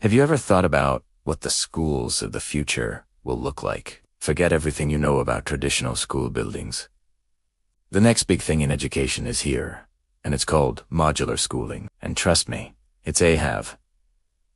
Have you ever thought about what the schools of the future will look like? Forget everything you know about traditional school buildings. The next big thing in education is here, and it's called modular schooling. And trust me, it's have.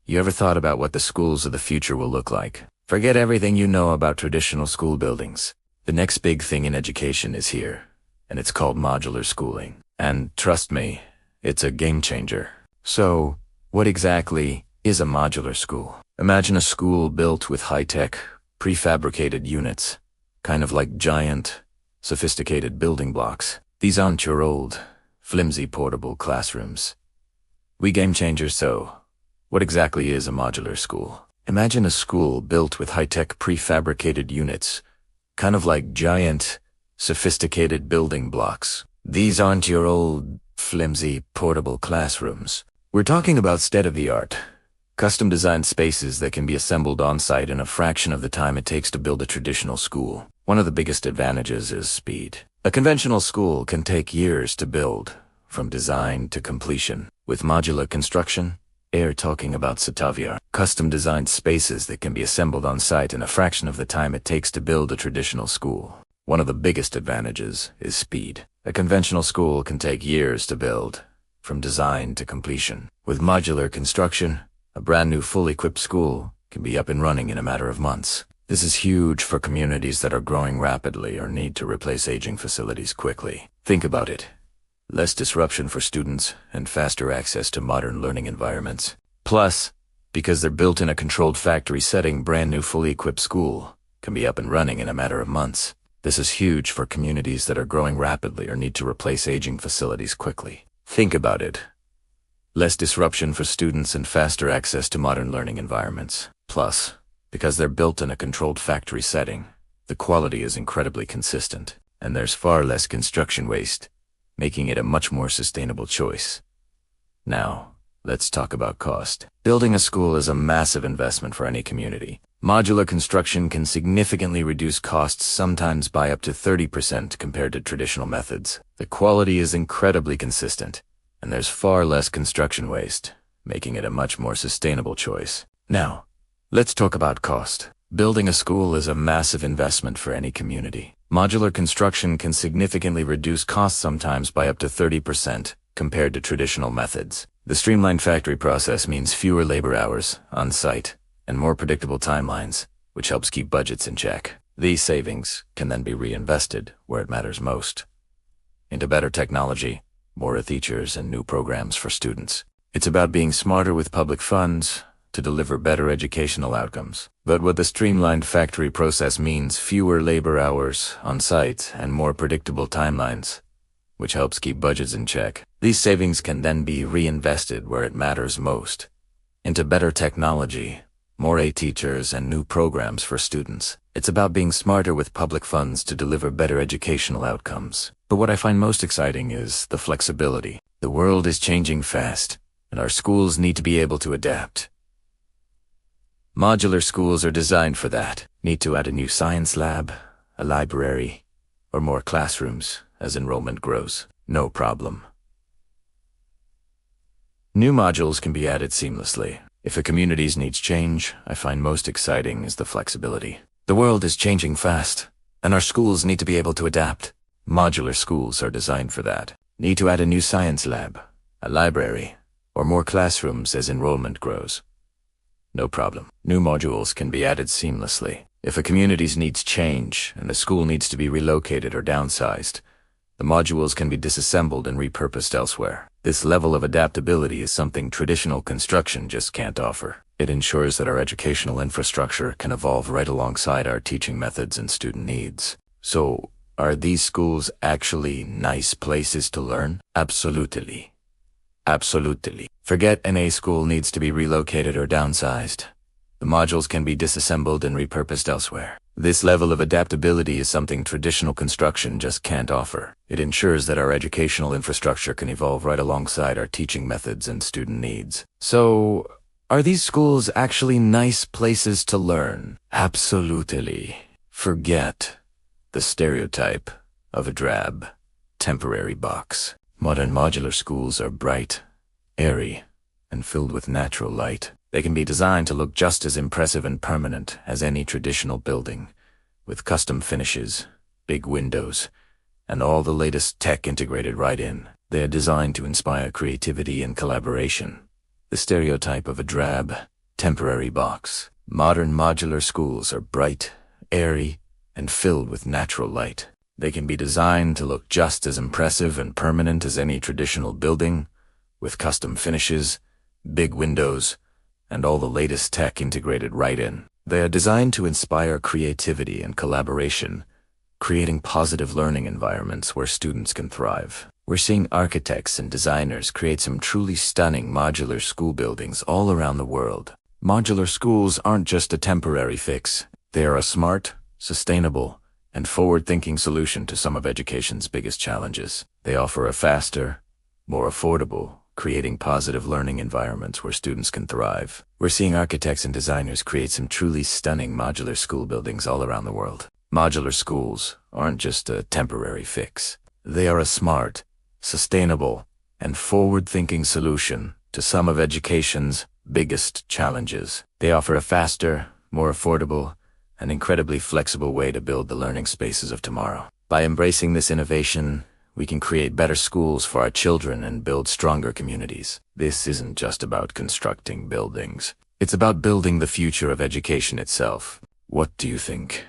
You ever thought about what the schools of the future will look like? Forget everything you know about traditional school buildings. The next big thing in education is here, and it's called modular schooling. And trust me, it's a game changer. So, what exactly is a modular school? Imagine a school built with high-tech, prefabricated units, kind of like giant, sophisticated building blocks. These aren't your old, flimsy portable classrooms. We game changers, so what exactly is a modular school? Imagine a school built with high-tech prefabricated units, kind of like giant, sophisticated building blocks. These aren't your old, flimsy portable classrooms. We're talking about state-of-the-art, custom-designed spaces that can be assembled on-site in a fraction of the time it takes to build a traditional school. One of the biggest advantages is speed. A conventional school can take years to build, from design to completion. With modular construction, you're talking about state-of-the-art, custom-designed spaces that can be assembled on-site in a fraction of the time it takes to build a traditional school. One of the biggest advantages is speed. A conventional school can take years to build, from design to completion. With modular construction, a brand new fully equipped school can be up and running in a matter of months. This is huge for communities that are growing rapidly or need to replace aging facilities quickly. Think about it. Less disruption for students and faster access to modern learning environments. Plus, because they're built in a controlled factory setting, brand new fully equipped school can be up and running in a matter of months. This is huge for communities that are growing rapidly or need to replace aging facilities quickly. Think about it. Less disruption for students and faster access to modern learning environments. Plus, because they're built in a controlled factory setting, the quality is incredibly consistent, and there's far less construction waste, making it a much more sustainable choice. Now, let's talk about cost. Building a school is a massive investment for any community. Modular construction can significantly reduce costs, sometimes by up to 30% compared to traditional methods. The quality is incredibly consistent, and there's far less construction waste, making it a much more sustainable choice. Now, let's talk about cost. Building a school is a massive investment for any community. Modular construction can significantly reduce costs, sometimes by up to 30% compared to traditional methods. The streamlined factory process means fewer labor hours on site and more predictable timelines, which helps keep budgets in check. These savings can then be reinvested where it matters most, into better technology, more teachers, and new programs for students. It's about being smarter with public funds to deliver better educational outcomes. But what the streamlined factory process means, fewer labor hours on site and more predictable timelines, which helps keep budgets in check. These savings can then be reinvested where it matters most, into better technology, more teachers, and new programs for students. It's about being smarter with public funds to deliver better educational outcomes. But what I find most exciting is the flexibility. The world is changing fast, and our schools need to be able to adapt. Modular schools are designed for that. Need to add a new science lab, a library, or more classrooms as enrollment grows? No problem. New modules can be added seamlessly. If a community's needs change, I find most exciting is the flexibility. The world is changing fast, and our schools need to be able to adapt. Modular schools are designed for that. Need to add a new science lab, a library, or more classrooms as enrollment grows? No problem. New modules can be added seamlessly. If a community's needs change and the school needs to be relocated or downsized, the modules can be disassembled and repurposed elsewhere. This level of adaptability is something traditional construction just can't offer. It ensures that our educational infrastructure can evolve right alongside our teaching methods and student needs. So, are these schools actually nice places to learn? Absolutely. Absolutely. Forget any school needs to be relocated or downsized. The modules can be disassembled and repurposed elsewhere. This level of adaptability is something traditional construction just can't offer. It ensures that our educational infrastructure can evolve right alongside our teaching methods and student needs. So, are these schools actually nice places to learn? Absolutely. Forget the stereotype of a drab, temporary box. Modern modular schools are bright, airy, and filled with natural light. They can be designed to look just as impressive and permanent as any traditional building, with custom finishes, big windows, and all the latest tech integrated right in. They are designed to inspire creativity and collaboration. The stereotype of a drab, temporary box. Modern modular schools are bright, airy, and filled with natural light. They can be designed to look just as impressive and permanent as any traditional building, with custom finishes, big windows, and all the latest tech integrated right in. They are designed to inspire creativity and collaboration, creating positive learning environments where students can thrive. We're seeing architects and designers create some truly stunning modular school buildings all around the world. Modular schools aren't just a temporary fix. They are a smart, sustainable, and forward-thinking solution to some of education's biggest challenges. They offer a faster, more affordable, creating positive learning environments where students can thrive. We're seeing architects and designers create some truly stunning modular school buildings all around the world. Modular schools aren't just a temporary fix. They are a smart, sustainable, and forward-thinking solution to some of education's biggest challenges. They offer a faster, more affordable, and incredibly flexible way to build the learning spaces of tomorrow. By embracing this innovation, we can create better schools for our children and build stronger communities. This isn't just about constructing buildings. It's about building the future of education itself. What do you think?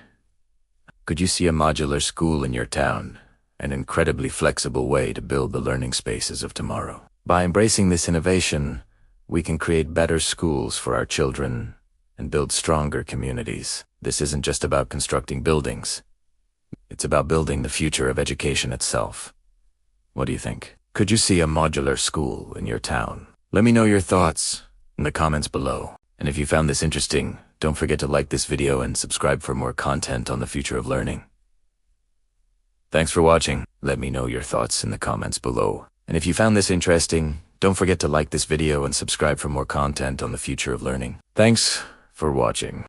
Could you see a modular school in your town? An incredibly flexible way to build the learning spaces of tomorrow. By embracing this innovation, we can create better schools for our children and build stronger communities. This isn't just about constructing buildings. It's about building the future of education itself. What do you think? Could you see a modular school in your town? Let me know your thoughts in the comments below. And if you found this interesting, don't forget to like this video and subscribe for more content on the future of learning. Thanks for watching. Let me know your thoughts in the comments below. And if you found this interesting, don't forget to like this video and subscribe for more content on the future of learning. Thanks for watching.